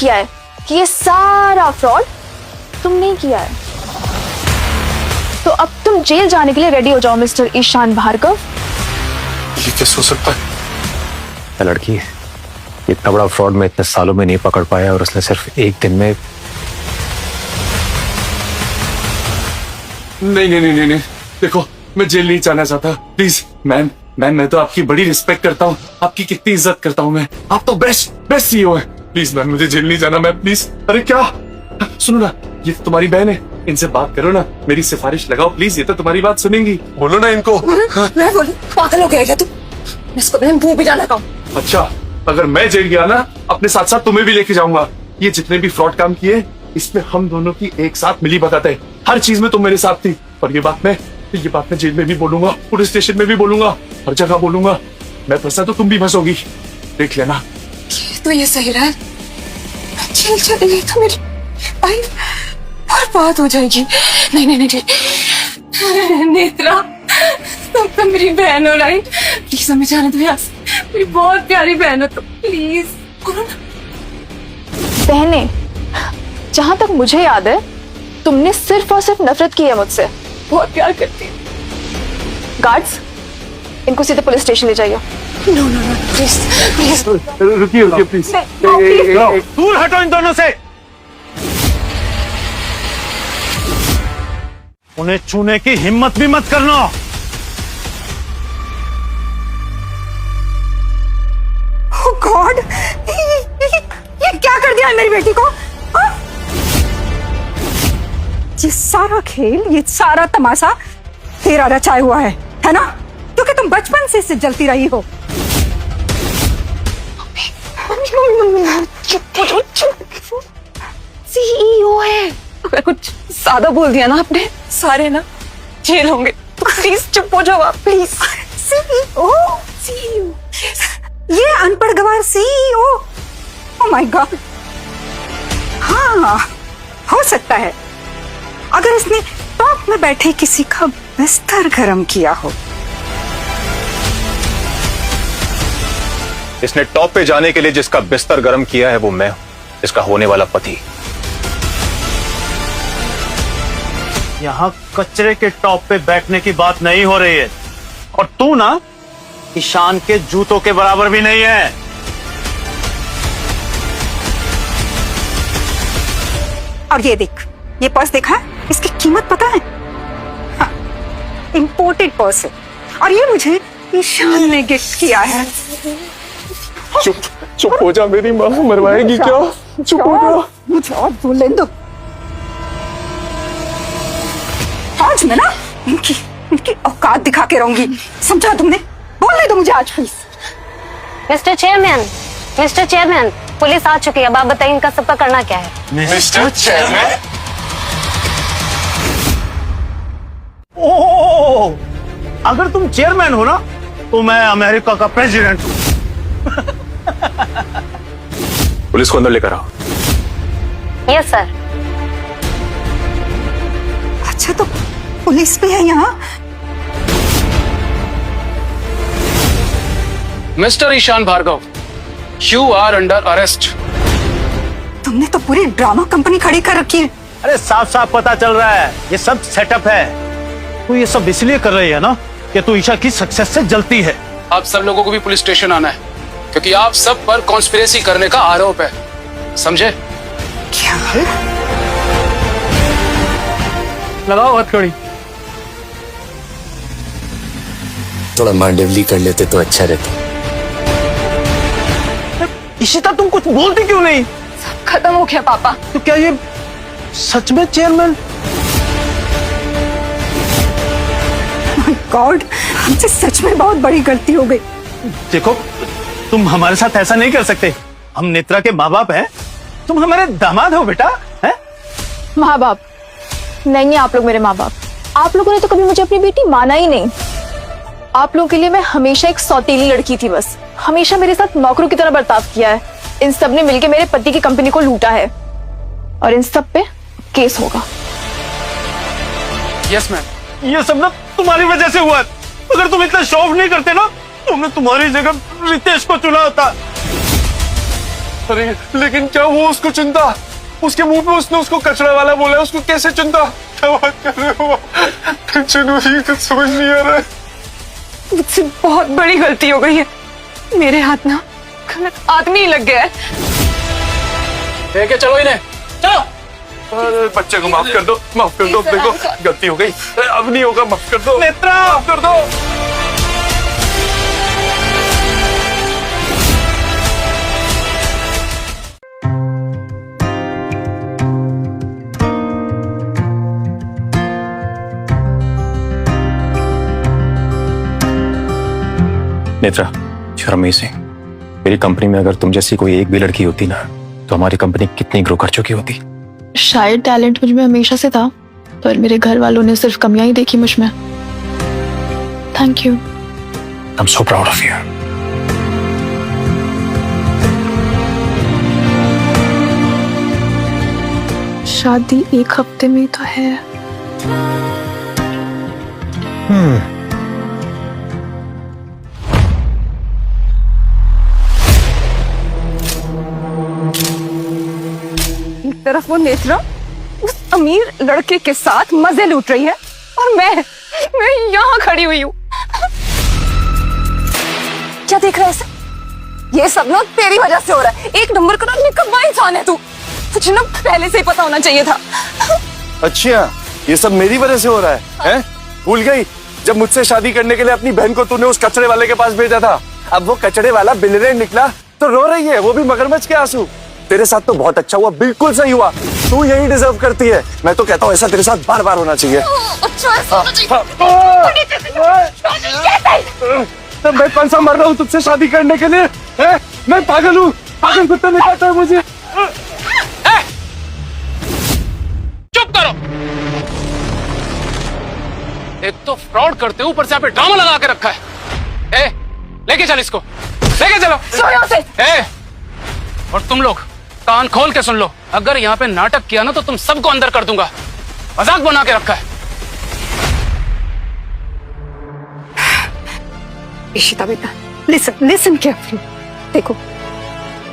किया है कि ये सारा फ्रॉड तुमने ही किया है। तो अब तुम जेल जाने के लिए रेडी हो जाओ मिस्टर ईशान भार्गव। ये कैसे हो सकता है? लड़की इतना बड़ा फ्रॉड में इतने सालों में नहीं पकड़ पाया और उसने सिर्फ एक दिन में। नहीं, देखो मैं जेल नहीं जाना चाहता, प्लीज मैम। मैं तो आपकी बड़ी रिस्पेक्ट करता हूँ, आपकी कितनी इज्जत करता हूँ मैं। आप तो बेस्ट सीईओ है। प्लीज मैम, मुझे जेल नहीं जाना मैम, प्लीज। अरे क्या, सुनो ना, ये तो तुम्हारी बहन है, इनसे बात करो ना, मेरी सिफारिश लगाओ प्लीज, ये तो तुम्हारी बात सुनेंगी। बोलो ना इनको। मैं बोलूं, पागल हो गया क्या तू? इसको मैं मुंह भी ना लगाऊं। अच्छा, अगर मैं जेल गया ना, अपने साथ साथ तुम्हें भी लेके जाऊंगा। ये जितने भी फ्रॉड काम किए, इसमें हम दोनों की एक साथ मिली भगत है। हर चीज में तुम मेरे साथ थी। और ये बात मैं जेल में भी बोलूंगा, पुलिस स्टेशन में भी बोलूंगा, हर जगह बोलूंगा। मैं फंसा तो तुम भी फंसोगी, देख लेना। तो ये सही रहा है, जेल चली गई तो मेरी लाइफ बर्बाद हो जाएगी। नहीं, नेत्रा, तुम तो मेरी बहन हो, राइट? प्लीज हमें जाने दो यहाँ से, मेरी बहुत प्यारी बहन हो तुम, प्लीज बोलो ना। बहने, जहां तक मुझे याद है तुमने सिर्फ और सिर्फ नफरत की है मुझसे। बहुत प्यार करती हूँ। गार्ड्स, इनको सीधे पुलिस स्टेशन ले जाइए। No, please. रुकिए प्लीज। दूर हटो इन दोनों से। उन्हें छूने की हिम्मत भी मत करना। ओह गॉड, ये क्या कर दिया है मेरी बेटी को? हाँ? ये सारा खेल, ये सारा तमाशा तेरा रचाया हुआ है ना? क्योंकि तुम बचपन से इससे जलती रही हो। सीईओ है। अगर कुछ ज्यादा बोल दिया ना आपने, सारे ना जेल होंगे। तो प्लीज चुप हो जाओ आप, प्लीज। सीईओ, ये अनपढ़ गवार सीईओ। Oh my God. हाँ, हो सकता है अगर इसने टॉप में बैठे किसी का बिस्तर गर्म किया हो। इसने टॉप पे जाने के लिए जिसका बिस्तर गर्म किया है वो मैं हूं, इसका होने वाला पति। यहाँ कचरे के टॉप पे बैठने की बात नहीं हो रही है, और तू ना ईशान के जूतों के बराबर भी नहीं है। और ये देख, ये पर्स देखा है? इसकी कीमत पता है? हाँ, इंपोर्टेड पर्स है, और ये मुझे ईशान ने गिफ्ट किया है। चुप हो जा, मेरी माँ मरवाएगी क्या? चुप हो जा। मुझे और बोलने दो। आज मैं ना इनकी औकात दिखा के रहूंगी, समझा तुमने? बोलने दो मुझे आज प्लीज। मिस्टर चेयरमैन, पुलिस आ चुकी है। अब आप बताइए इनका सबका करना क्या है? मिस्टर चेयरमैन, ओह, अगर तुम चेयरमैन हो ना, तो मैं अमेरिका का प्रेसिडेंट हूं। पुलिस को अंदर लेकर आओ। Yes sir. अच्छा, तो पुलिस भी है यहाँ? Mister Ishaan Bhargav, you are under arrest. तुमने तो पूरी ड्रामा कंपनी खड़ी कर रखी है। अरे साफ साफ पता चल रहा है ये सब सेटअप है। तू ये सब इसलिए कर रही है ना कि तू ईशा की सक्सेस से जलती है। आप सब लोगों को भी पुलिस स्टेशन आना है, क्योंकि आप सब पर कॉन्स्पिरेसी करने का आरोप है, समझे? क्या? लगाओ हथकड़ी। थोड़ा मांडवली कर लेते तो अच्छा रहता। इशिता, तुम कुछ बोलती क्यों नहीं? सब खत्म हो गया पापा। तो क्या ये सच में चेयरमैन? माय गॉड, हमसे सच में बहुत बड़ी गलती हो गई। देखो, तुम हमारे साथ ऐसा नहीं कर सकते। हम नेत्रा के माँ बाप हैं, तुम हमारे दामाद हो बेटा। हैं? माँ बाप नहीं है आप लोग मेरे माँ बाप। आप लोगों ने तो कभी मुझे अपनी बेटी माना ही नहीं। आप लोगों के लिए मैं हमेशा एक सौतेली लड़की थी बस। हमेशा मेरे साथ नौकरों की तरह बर्ताव किया है। इन सब ने मिलकर मेरे पति की कंपनी को लूटा है, और इन सब पे केस होगा। Yes ma'am. ये सब ना तुम्हारी वजह से हुआ है। अगर तुम इतना शौक नहीं करते ना, तुमने तुम्हारी जगह रितेश को चुना होता। अरे लेकिन क्या वो उसको चुनता? उसके मुंह पे उसने उसको कचरा वाला बोला, उसको कैसे चुनता? क्या बात कर रहे हो? चुनू ही कुछ समझ नहीं आ रहा है। मुझसे बहुत बड़ी गलती हो गई है। मेरे हाथ ना गलत आदमी लग गया है। ठीक है, चलो इन्हें, चलो। अरे बच्चे को माफ कर दो, माफ कर दो। देखो गलती हो गई, अब नहीं होगा, माफ कर दो नेत्रा, माफ कर दो। Netra, you're amazing। मेरी कंपनी में अगर तुम जैसी कोई एक भी लड़की होती ना, तो हमारी कंपनी कितनी ग्रो कर चुकी होती। शायद टैलेंट मुझ में हमेशा से था, पर मेरे घर वालों ने सिर्फ कमियां ही देखी मुझ में। Thank you. I'm so proud of you। शादी एक हफ्ते में तो है। एक तरफ वो नेत्रा उस अमीर लड़के के साथ मजे लूट रही है और मैं यहाँ खड़ी हुई हूँ। क्या देख रहा है इसे? ये सब ना तेरी वजह से हो रहा है। एक नंबर का ना निकम्मा इंसान है तू। तुझे ना पहले से ही पता होना चाहिए था। अच्छा, ये सब मेरी वजह से हो रहा है? भूल गई जब मुझसे शादी करने के लिए अपनी बहन को तूने उस कचरे वाले के पास भेजा था? अब वो कचरे वाला बिलरेन निकला तो रो रही है, वो भी मगरमच्छ के आंसू। तेरे साथ तो बहुत अच्छा हुआ, बिल्कुल सही हुआ। तू यही डिजर्व करती है। मैं तो कहता हूँ ऐसा तेरे साथ बार बार होना चाहिए। तो मैं कौन सा मर रहा हूँ तुझसे शादी करने के लिए? मैं पागल हूँ, पागल कुत्ता नहीं कहता है मुझे। चुप करो। एक तो फ्रॉड करते हो, ऊपर से यहाँ पे ड्रामा लगा के रखा है। लेके चल इसको, लेके चलो। और तुम लोग कान खोल के सुन लो, अगर यहाँ पे नाटक किया ना तो तुम सबको अंदर कर दूंगा। मजाक बना के रखा है। इशिता बेटा, लिसन केयरफुली। देखो,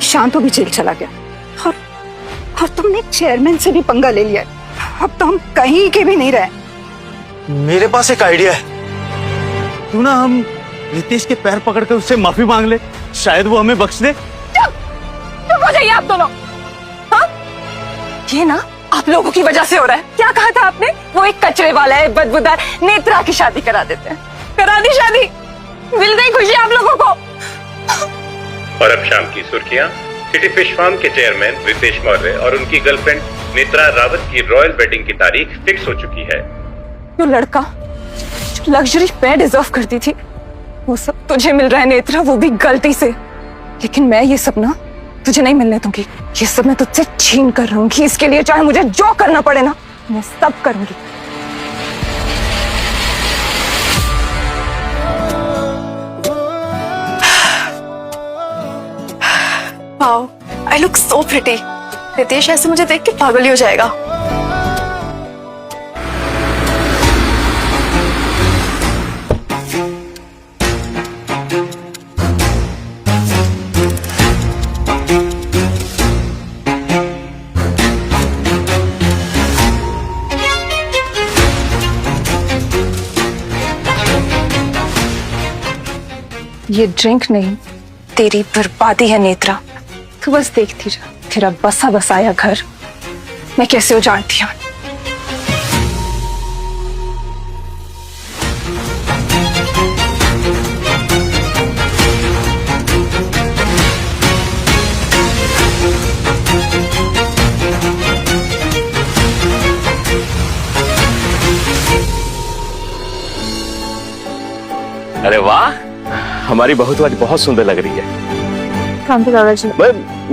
शांत भी जेल चला गया और तुमने चेयरमैन से भी पंगा ले लिया। अब तो हम कहीं के भी नहीं रहे। मेरे पास एक आइडिया है। तू ना हम रितेश के पैर पकड़ कर उससे माफी मांग ले, शायद वो हमें बख्श दे। चुप हो जाइए आप दोनों। हाँ? ये ना आप लोगों की वजह से हो रहा है। क्या कहा था आपने? वो एक कचरे वाला है, बदबूदार। नेत्रा की शादी करा देते हैं। करा दी शादी, मिल गई खुशी आप लोगों को। और अब शाम की सुर्खियां। सिटी फिश फार्म के चेयरमैन रितेश मौर्य और उनकी गर्लफ्रेंड नेत्रा रावत की रॉयल वेडिंग की तारीख फिक्स हो चुकी है। जो लड़का लग्जरी मैं डिजर्व करती थी, वो सब तुझे मिल रहा है नेत्रा, वो भी गलती से। लेकिन मैं ये सब ना तुझे नहीं मिलने दूंगी। ये सब मैं तुझसे छीन कर रहूंगी। इसके लिए चाहे मुझे जो करना पड़े ना, मैं सब करूंगी। Wow, I look so pretty. Ritesh ऐसे मुझे देख के पागल ही हो जाएगा। ये ड्रिंक नहीं, तेरी बर्बादी है नेत्रा। तू बस देखती जा, तेरा बसा बसाया घर मैं कैसे उजाड़ती हूँ। अरे वाह, हमारी बहू तो आज बहुत सुंदर लग रही है। दादाजी,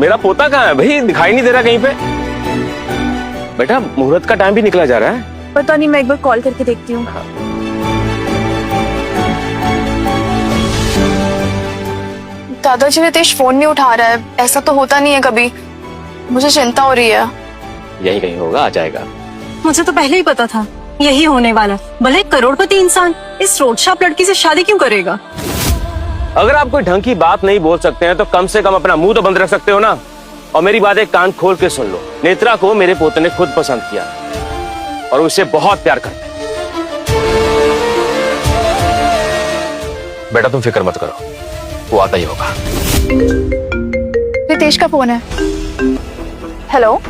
मेरा पोता कहाँ है भाई? दिखाई नहीं दे रहा कहीं पे। बेटा, मुहूर्त का टाइम भी निकला जा रहा है। पता नहीं, मैं एक बार कॉल करके देखती हूँ। दादाजी, रितेश फोन नहीं उठा रहा है। ऐसा तो होता नहीं है कभी। मुझे चिंता हो रही है। यही कहीं होगा, आ जाएगा। मुझे तो पहले ही पता था यही होने वाला। भले करोड़पति इंसान इस रोडशाप लड़की से शादी क्यों करेगा? अगर आप कोई ढंग की बात नहीं बोल सकते हैं तो कम से कम अपना मुंह तो बंद रख सकते हो ना। और मेरी बातें कान खोल के सुन लो, नेत्रा को मेरे पोते ने खुद पसंद किया और उसे बहुत प्यार करता है। बेटा तुम फिक्र मत करो, वो आता ही होगा। रितेश का फोन है। हेलो,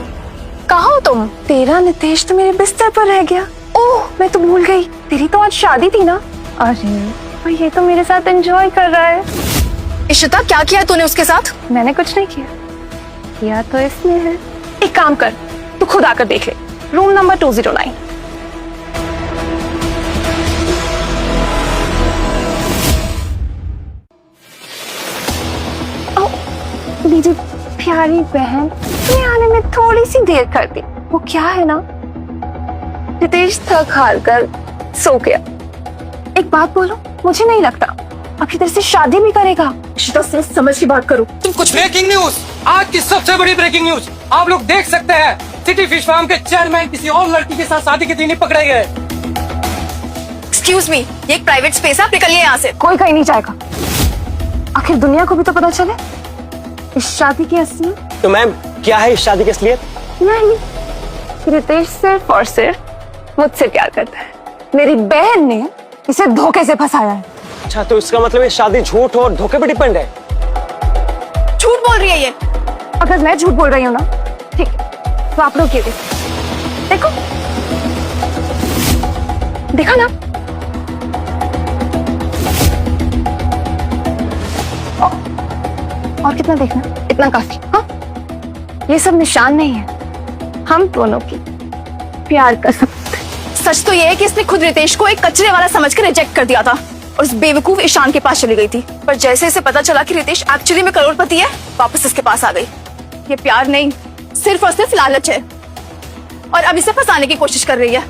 कहाँ हो तुम? तेरा नितेश तो मेरे बिस्तर पर रह गया। ओह, मैं तो भूल गई, तेरी तो आज शादी थी ना। अरे, और ये तो मेरे साथ एंजॉय कर रहा है। इशिता, क्या किया तूने उसके साथ? मैंने कुछ नहीं किया तो इसमें है। एक काम कर, तू खुद आकर देख ले, रूम नंबर 209। मेरी प्यारी बहन, तुम्हें आने में थोड़ी सी देर कर दी। वो क्या है ना, रितेश थक हार कर सो गया। एक बात बोलो, मुझे नहीं लगता अभी तेरे से शादी भी करेगा। समझ की बात करो। तुम कुछ ब्रेकिंग न्यूज, आज की सबसे बड़ी ब्रेकिंग न्यूज आप लोग देख सकते हैं। सिटी फिश फार्म के चेयरमैन किसी और लड़की के साथ शादी के दिन ही पकड़े गए। एक्सक्यूज मी, ये एक प्राइवेट स्पेस है, आप निकलिए यहाँ से। कोई कहीं नहीं जाएगा, आखिर दुनिया को भी तो पता चले इस शादी की असलियत। तो मैम, क्या है इस शादी की असलियत? नहीं, रितेश सिर्फ और सिर्फ मुझसे प्यार करता है। मेरी बहन ने इसे धोखे से फंसाया है। अच्छा, तो इसका मतलब ये शादी झूठ और धोखे पे डिपेंड है। झूठ बोल रही है ये। अगर मैं झूठ बोल रही हूँ ना, ठीक है, तो आप लोग ये देखो, देखा ना। और कितना देखना, इतना काफी। हाँ, ये सब निशान नहीं है हम दोनों की प्यार का सबूत। सच तो ये है कि इसने खुद रितेश को एक कचरे वाला समझकर रिजेक्ट कर दिया था और उस बेवकूफ ईशान के पास चली गई थी। पर जैसे इसे पता चला कि रितेश एक्चुअली में करोड़पति है, वापस इसके पास आ गई। ये प्यार नहीं, सिर्फ और सिर्फ लालच है, और अब इसे फंसाने की कोशिश कर रही है।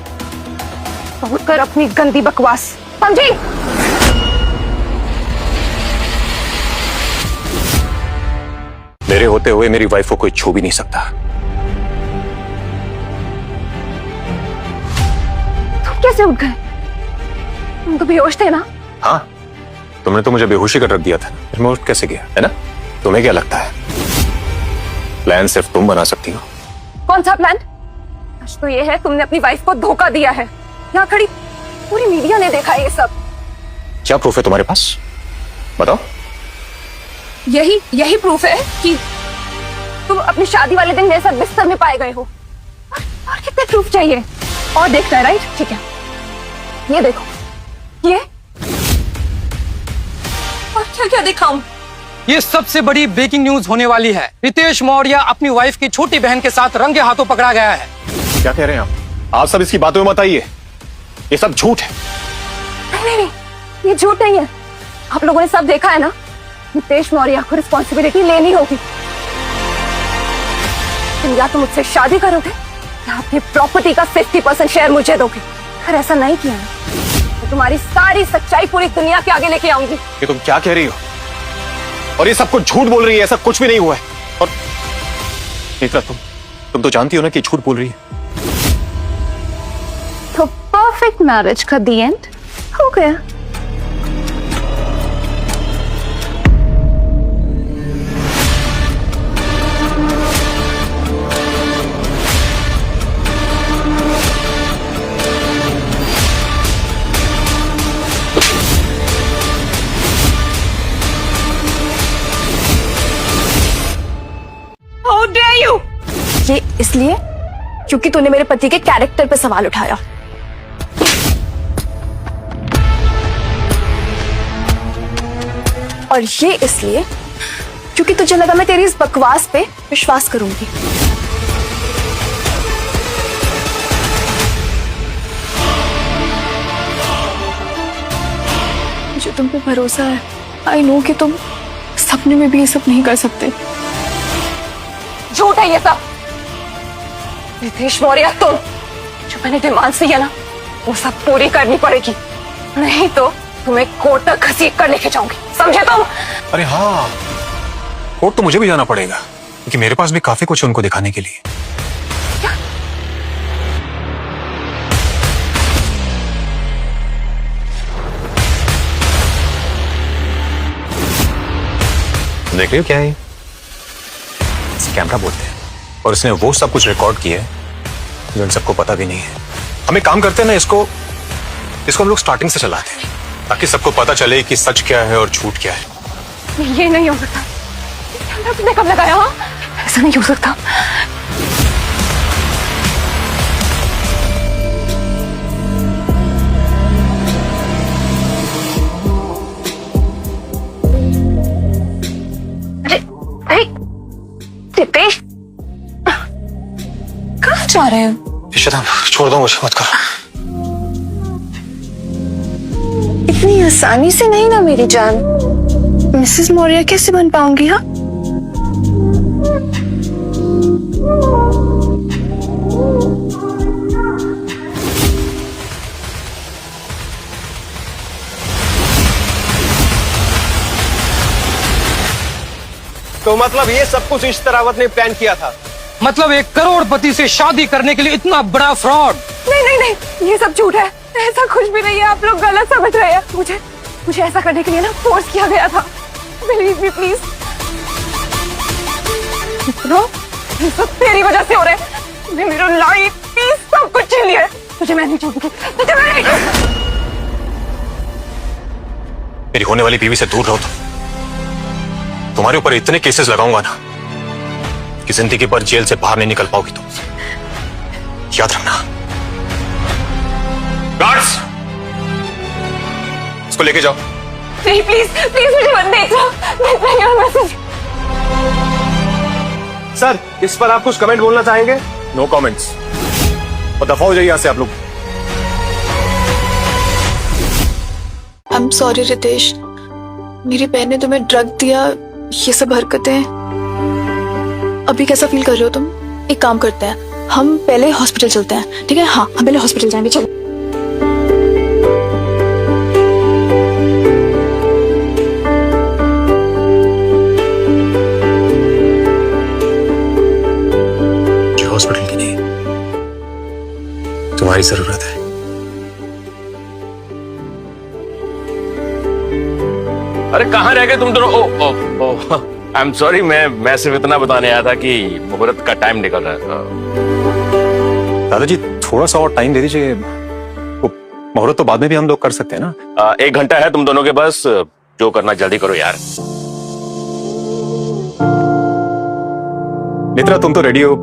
बहुत कर अपनी गंदी बकवास, समझी? मेरे होते हुए मेरी वाइफ को कोई छू भी नहीं सकता। तुम कैसे उठ गए? तुम तो बेहोश थे ना? हाँ, तुमने तो मुझे बेहोशी कर रख दिया था, फिर मैं उठ कैसे गया, है ना? तुम्हें क्या लगता है प्लान सिर्फ तुम बना सकती हो? कौन सा प्लान? सच तो ये है तुमने अपनी वाइफ को धोखा दिया है। यहाँ खड़ी पूरी मीडिया ने देखा है ये सब। क्या प्रूफ है तुम्हारे पास, बताओ। यही प्रूफ है कि तुम अपनी शादी वाले दिन मेरे साथ बिस्तर में पाए गए हो। और कितने प्रूफ चाहिए? और देखना है, राइट? ठीक है, ये देखो, ये और क्या क्या दिखाऊं? ये सबसे बड़ी ब्रेकिंग न्यूज होने वाली है। रितेश मौर्य अपनी वाइफ की छोटी बहन के साथ रंगे हाथों पकड़ा गया है। क्या कह रहे हैं आप सब इसकी बातों में मत आइए, ये सब झूठ है। नहीं, ये झूठ नहीं है। आप लोगों ने सब देखा है ना। रितेश मौर्य को रिस्पॉन्सिबिलिटी लेनी होगी। तुम या तो मुझसे शादी करोगे या अपनी प्रॉपर्टी का 50% शेयर मुझे दोगे। अगर ऐसा नहीं किया तो तुम्हारी सारी सच्चाई पूरी दुनिया के आगे लेके आऊंगी। ये तुम क्या कह रही हो? और ये सब कुछ झूठ बोल रही है, ऐसा कुछ भी नहीं हुआ है। और नेत्रा, तुम तो जानती हो ना कि झूठ बोल रही है। तो परफेक्ट मैरिज का दी एंड हो गया। How dare you? ये इसलिए क्योंकि तूने मेरे पति के कैरेक्टर पे सवाल उठाया। और ये इसलिए क्योंकि तुझे लगा मैं तेरी इस बकवास पे विश्वास करूंगी। मुझे तुम पे भरोसा है। आई नो कि तुम सपने में भी ये सब नहीं कर सकते। झूठ है ये सब। रितेश मौर्य, तुम जो मैंने डिमांड सी है ना, वो सब पूरी करनी पड़ेगी, नहीं तो तुम्हें कोर्ट तक घसीट कर लेके जाऊंगी, समझे तुम? अरे हाँ, कोर्ट तो मुझे भी जाना पड़ेगा क्योंकि मेरे पास भी काफी कुछ है उनको दिखाने के लिए। देख रही हो क्या है? कैमरा बोलते हैं, और इसने वो सब कुछ रिकॉर्ड किया है जो इन सबको पता भी नहीं है। हम एक काम करते हैं ना, इसको हम लोग स्टार्टिंग से चलाते हैं ताकि सबको पता चले कि सच क्या है और झूठ क्या है। ये नहीं हो सकता। कैमरा तुमने कब लगाया? हाँ, ऐसा नहीं हो सकता। रितेश, कहाँ जा रहे हो? इशिता, छोड़ दो मुझे, मत करो। इतनी आसानी से नहीं ना मेरी जान। मिसेस मौर्य कैसे बन पाऊंगी? हाँ, तो मतलब ये सब कुछ इश्ता रावत ने प्लान किया था? मतलब एक करोड़पति से शादी करने के लिए इतना बड़ा फ्रॉड? नहीं नहीं नहीं, ये सब झूठ है। ऐसा कुछ भी नहीं है, आप लोग गलत समझ रहे हैं। मुझे ऐसा करने के लिए ना फोर्स किया गया था। Believe me please. ये सब तेरी वजह से हो रहा है। तूने मेरा लाइफ पीस सब कुछ छीन लिया है। तुझे मैं नहीं छोड़ूंगी, तुझे मैं नहीं। मेरी होने वाली बीवी से दूर रहो। तुम्हारे ऊपर इतने केसेस लगाऊंगा ना कि जिंदगी भर जेल से बाहर नहीं निकल पाओगी तुम। याद रखना। गार्ड्स, इसको लेके जाओ। नहीं प्लीज प्लीज, मुझे मत देख मैसेज। सर, इस पर आप कुछ कमेंट बोलना चाहेंगे? No comments. और दफा हो जाइए यहां से आप लोग। आई एम सॉरी रितेश, मेरी बहन ने तुम्हें ड्रग दिया, ये सब हरकतें। अभी कैसा फील कर रहे हो तुम? एक काम करते हैं, हम पहले हॉस्पिटल चलते हैं, ठीक है? हाँ, हम पहले हॉस्पिटल जाएंगे, चलो। हॉस्पिटल की नहीं, तुम्हारी जरूरत है। अरे कहाँ रह गए तुम दोनों? ओ आई एम सॉरी, मैं सिर्फ इतना बताने आया था कि मुहूर्त का टाइम निकल रहा है। दादाजी, थोड़ा सा और टाइम दे दीजिए। वो मुहूर्त तो बाद में भी हम लोग कर सकते हैं ना। 1 घंटा है तुम दोनों के पास, जो करना जल्दी करो यार। नेत्रा, तुम तो रेडी हो।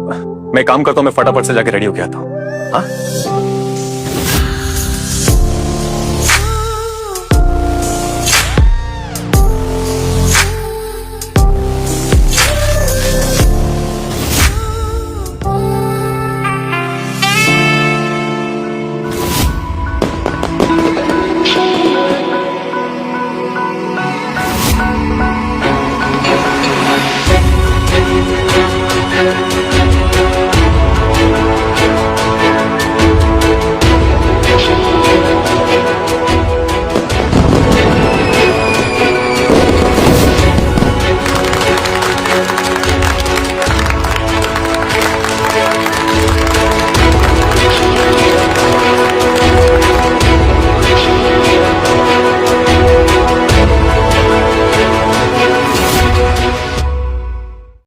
मैं काम करता हूँ, मैं फटाफट से जाके रेडी होके आता हूँ। हाँ?